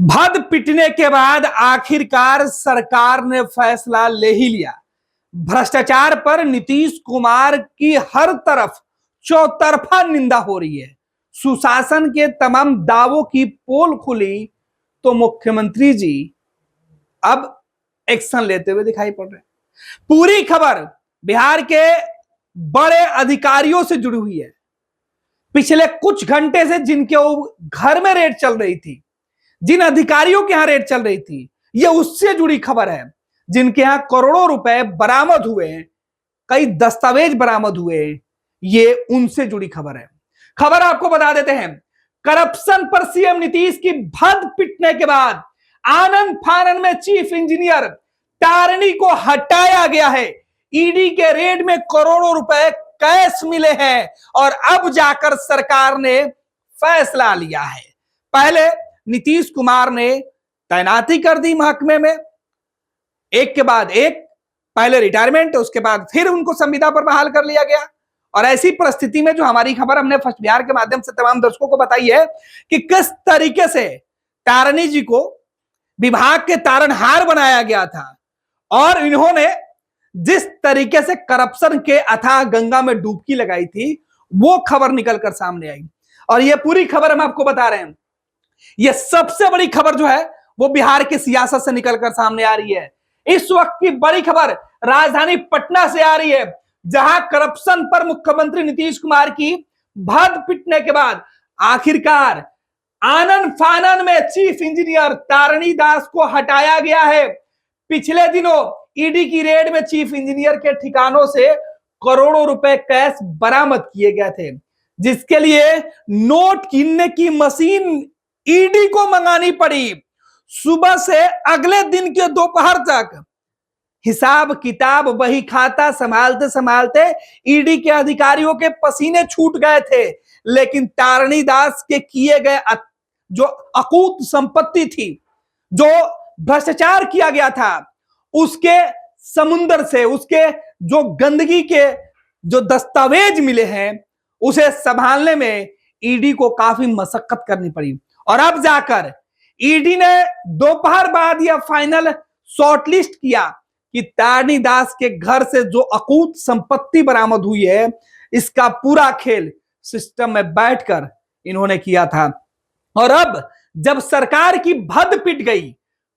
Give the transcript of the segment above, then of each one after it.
भद पिटने के बाद आखिरकार सरकार ने फैसला ले ही लिया। भ्रष्टाचार पर नीतीश कुमार की हर तरफ चौतरफा निंदा हो रही है। सुशासन के तमाम दावों की पोल खुली तो मुख्यमंत्री जी अब एक्शन लेते हुए दिखाई पड़ रहे हैं। पूरी खबर बिहार के बड़े अधिकारियों से जुड़ी हुई है। पिछले कुछ घंटे से जिनके घर में रेड चल रही थी, जिन अधिकारियों के यहां रेड चल रही थी, यह उससे जुड़ी खबर है। जिनके यहां करोड़ों रुपए बरामद हुए, कई दस्तावेज बरामद हुए, ये उनसे जुड़ी खबर है। खबर आपको बता देते हैं। करप्शन पर सीएम नीतीश की भद पिटने के बाद आनंद फानन में चीफ इंजीनियर तारणी को हटाया गया है। ईडी के रेड में करोड़ों रुपए कैश मिले हैं और अब जाकर सरकार ने फैसला लिया है। पहले नीतीश कुमार ने तैनाती कर दी महकमे में, एक के बाद एक, पहले रिटायरमेंट, उसके बाद फिर उनको संविदा पर बहाल कर लिया गया। और ऐसी परिस्थिति में जो हमारी खबर हमने फर्स्ट बिहार के माध्यम से तमाम दर्शकों को बताई है कि किस तरीके से तारणी जी को विभाग के तारनहार बनाया गया था और इन्होंने जिस तरीके से करप्शन के अथाह गंगा में डुबकी लगाई थी, वो खबर निकलकर सामने आई। और ये पूरी खबर हम आपको बता रहे हैं। यह सबसे बड़ी खबर जो है वो बिहार की सियासत से निकलकर सामने आ रही है। इस वक्त की बड़ी खबर राजधानी पटना से आ रही है, जहां करप्शन पर मुख्यमंत्री नीतीश कुमार की भद पिटने के बाद आखिरकार आनंद फानन में चीफ इंजीनियर तारणी दास को हटाया गया है। पिछले दिनों ईडी की रेड में चीफ इंजीनियर के ठिकानों से करोड़ों रुपए कैश बरामद किए गए थे, जिसके लिए नोट गिनने की मशीन ईडी को मंगानी पड़ी। सुबह से अगले दिन के दोपहर तक हिसाब किताब बही खाता संभालते संभालते ईडी के अधिकारियों के पसीने छूट गए थे। लेकिन तारणी दास के किए गए जो अकूत संपत्ति थी, जो भ्रष्टाचार किया गया था, उसके समुंदर से, उसके जो गंदगी के जो दस्तावेज मिले हैं, उसे संभालने में ईडी को काफी मशक्कत करनी पड़ी। और अब जाकर ईडी ने दोपहर बाद यह फाइनल शॉर्टलिस्ट किया कि तारणी दास के घर से जो अकूत संपत्ति बरामद हुई है, इसका पूरा खेल सिस्टम में बैठकर इन्होंने किया था। और अब जब सरकार की भद पिट गई,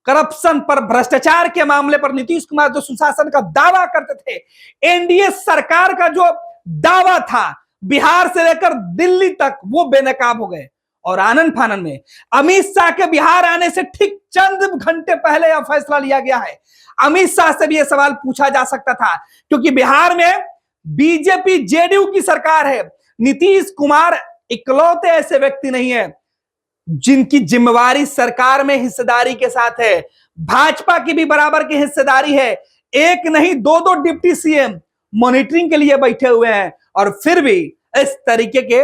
करप्शन पर, भ्रष्टाचार के मामले पर नीतीश कुमार जो सुशासन का दावा करते थे, एनडीए सरकार का जो दावा था बिहार से लेकर दिल्ली तक, वो बेनकाब हो गए। और आनंद फानन में अमित शाह के बिहार आने से ठीक चंद घंटे पहले यह फैसला लिया गया है। अमित शाह से भी यह सवाल पूछा जा सकता था, क्योंकि बिहार में बीजेपी जेडीयू की सरकार है। नीतीश कुमार इकलौते ऐसे व्यक्ति नहीं है जिनकी जिम्मेवारी सरकार में हिस्सेदारी के साथ है। भाजपा की भी बराबर की हिस्सेदारी है। एक नहीं, दो दो डिप्टी सीएम मॉनिटरिंग के लिए बैठे हुए हैं। और फिर भी इस तरीके के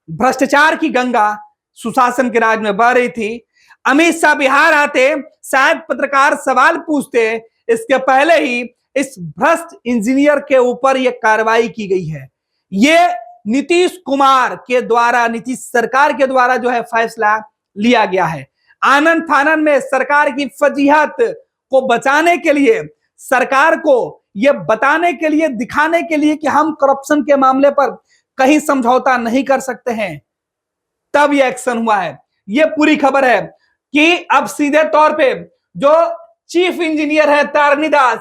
भ्रष्टाचार की गंगा सुशासन के राज में बह रही थी। अमित शाह बिहार आते, शायद पत्रकार सवाल पूछते, इसके पहले ही इस भ्रष्ट इंजीनियर के ऊपर यह कार्रवाई की गई है। यह नीतीश कुमार के द्वारा, नीतीश सरकार के द्वारा जो है फैसला लिया गया है। आनंद फानन में सरकार की फजीहत को बचाने के लिए, सरकार को यह बताने के लिए, दिखाने के लिए कि हम करप्शन के मामले पर कहीं समझौता नहीं कर सकते हैं, तब यह एक्शन हुआ है। यह पूरी खबर है कि अब सीधे तौर पे जो चीफ इंजीनियर है तारणी दास,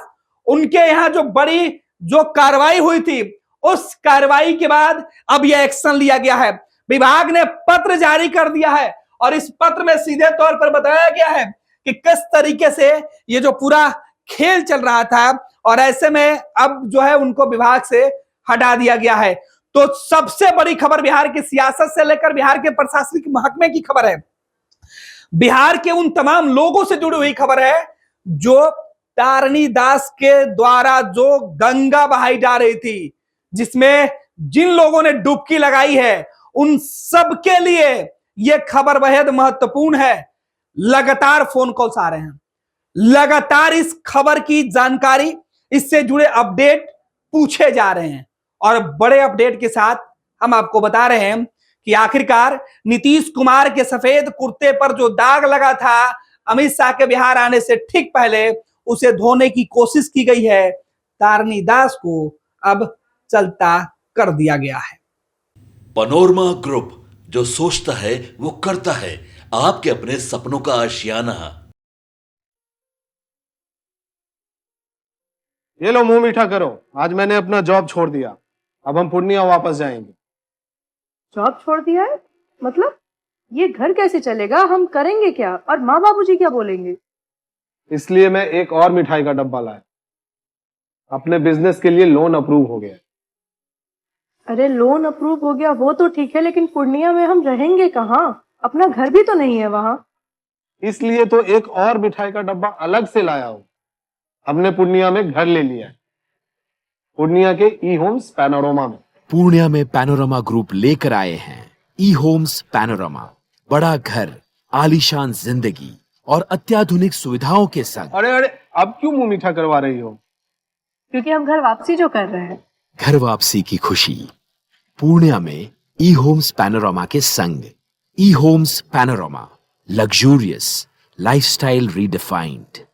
उनके यहां जो बड़ी जो कार्रवाई हुई थी, उस कार्रवाई के बाद अब यह एक्शन लिया गया है। विभाग ने पत्र जारी कर दिया है और इस पत्र में सीधे तौर पर बताया गया है कि किस तरीके से ये जो पूरा खेल चल रहा था, और ऐसे में अब जो है उनको विभाग से हटा दिया गया है। तो सबसे बड़ी खबर बिहार की सियासत से लेकर बिहार के प्रशासनिक महकमे की खबर है। बिहार के उन तमाम लोगों से जुड़ी हुई खबर है जो तारणी दास के द्वारा जो गंगा बहाई जा रही थी, जिसमें जिन लोगों ने डुबकी लगाई है, उन सबके लिए यह खबर बेहद महत्वपूर्ण है। लगातार फोन कॉल्स आ रहे हैं, लगातार इस खबर की जानकारी, इससे जुड़े अपडेट पूछे जा रहे हैं। और बड़े अपडेट के साथ हम आपको बता रहे हैं कि आखिरकार नीतीश कुमार के सफेद कुर्ते पर जो दाग लगा था, अमित शाह के बिहार आने से ठीक पहले उसे धोने की कोशिश की गई है। तारनी दास को अब चलता कर दिया गया है। पनोरमा ग्रुप, जो सोचता है वो करता है। आपके अपने सपनों का आशियाना। ये लो मुंह मीठा करो, आज मैंने अपना जॉब छोड़ दिया। अब हम पूर्णिया वापस जाएंगे। जॉब छोड़ दिया है? मतलब ये घर कैसे चलेगा? हम करेंगे क्या? और माँ बाबूजी क्या बोलेंगे? इसलिए मैं एक और मिठाई का डब्बा लाया। अपने बिजनेस के लिए लोन अप्रूव हो गया। अरे लोन अप्रूव हो गया वो तो ठीक है, लेकिन पूर्णिया में हम रहेंगे कहाँ? अपना घर भी तो नहीं है वहां। इसलिए तो एक और मिठाई का डब्बा अलग से लाया हूं। हमने पूर्णिया में घर ले लिया है, पूर्णिया के ई होम्स पैनोरमा में। पूर्णिया में पैनोरमा ग्रुप लेकर आए हैं ई होम्स पैनोरमा। बड़ा घर, आलीशान जिंदगी और अत्याधुनिक सुविधाओं के संग। अरे अरे, अब क्यों मुंह मीठा करवा रही हो? क्योंकि हम घर वापसी जो कर रहे हैं। घर वापसी की खुशी पूर्णिया में ई होम्स पैनोरमा के संग। E homes panorama, luxurious lifestyle redefined.